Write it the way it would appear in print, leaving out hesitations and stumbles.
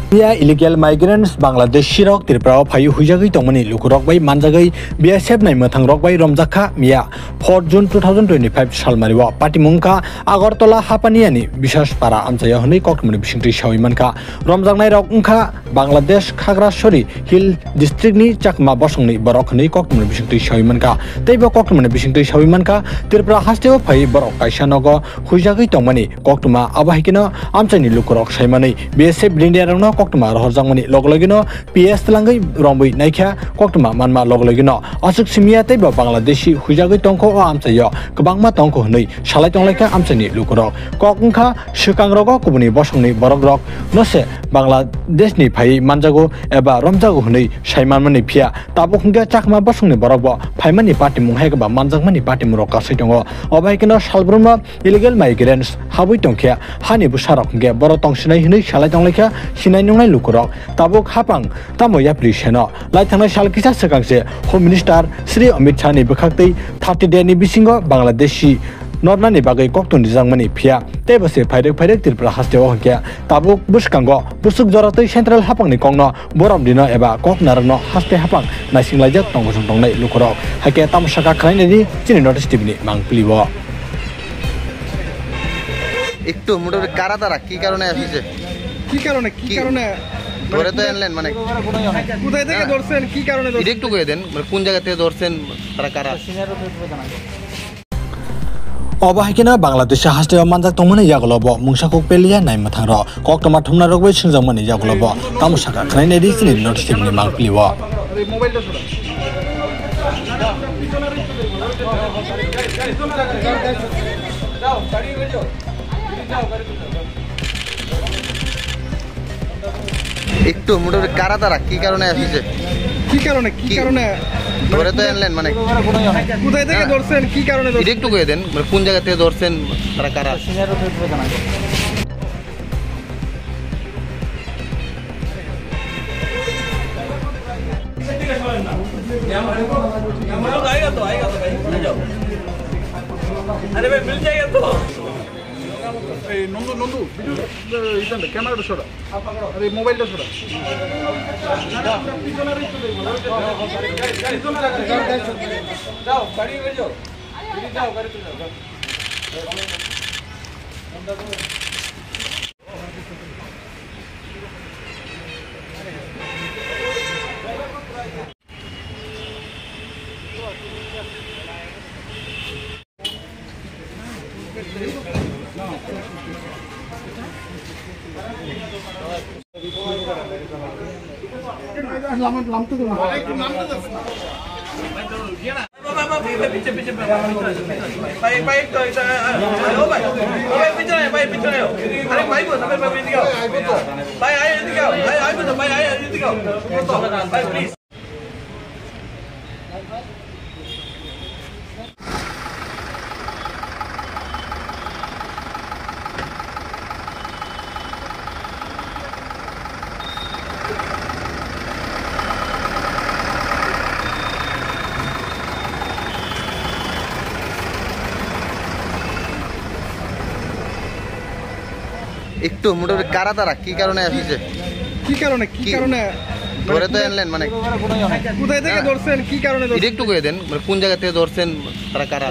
Bia illegal migrants Bangladesh rok tirprao phayu huijagui tongmani lukurok bai manjagui BSF nai mathang rok bai romjakha mia 4 June 2025 salmariwa patimungka Agartala hapaniani Bishashpara amchaya honei kokmani bisingtui sawimanka romjaknai rok ungkha Bangladesh Khagrashori Hill district ni chakma bosongni borok honei kokmani bisingtui sawimanka teibo kokmani bisingtui sawimanka tirpra hasteo phai borok kaisa nogo huijagui tongmani koktuma abahikino amchaini lukurok saimani BSF India rangno koktuma rohorjangmani loglogino PS langai rombui naikha koktuma manma loglogino asuk simia teibo Bangladeshi huijagui tongko o amchayo kwbangma tongko honei salai tonglaika amchani lukurok kokungkha shukangrogo kubuni bosongni borokrok nose Bangladeshni phai manjago eba romjago honei saimanmani phia tabukungga chakma bosongni borokbo phaimani patimung haikaba manjakmani patimurok kasai tongo obaikino salbrumno illegal migrants habui tongkha hani busarok ge boro tongsinai honei salai tonglaika sinai nungnai lukurok tabuk hapang tamo yapri seno laithangnai salkisa sakangse Home Minister Sri Amit Shah ni bukhaktei 30 day ni bisingo Bangladeshi Nornani bagai koktun dijangmani phia tebase phairek tirpra hasteo hongkya tabuk buskango busuk joratei central hapangni kongno boram dino eba kok narangno haste hapang naisinglajak tongjong tongnai lukurok hake tamsaka khlainani chini notice tv ni mangplibo একটু motor কারা তারা কি কারণে আসছে কি কারণে ধরে তো আনলেন মানে কোথায় থেকে ধরছেন কি কারণে ধরছেন একটু কয়ে দেন মানে কোন জায়গা থেকে ধরছেন তারা কারা Obahikina Bangladesh hasteo manjak tongmani yaglobo mungsakok pelia nai mathangro koktoma thumna rokbai singjangmani yaglobo tamsaka khlainai ri chini notice tv ni mangplibo মোবাইলটা সরা যাও গাড়ি হয়ে যাও একটু মোটর কারা তারা কি কারণে আসছে কি কারণে ধরে তো আনলেন মানে কোথায় থেকে ধরছেন কি কারণে ধরছেন একটু কয়ে দেন মানে কোন জায়গা থেকে ধরছেন তারা কারা अरे भाई मिल जाएगा तो नंदू नंदू इधर कैमरा छोड़ा अरे मोबाइल छोड़ा जाओ गाड़ी में जाओ गाड़ी पे जाओ पीछे बाइक तो हेलो भाई पीछे अरे भाई को समय पर दिखाओ भाई आए दिखाओ भाई आए दिखाओ भाई प्लीज একটু মোটর কারা তারা কি কারণে আসছে কি কারণে ধরে তো আনলেন মানে কোথায় থেকে ধরছেন কি কারণে একটু কয়ে দেন মানে কোন জায়গা থেকে ধরছেন তারা কারা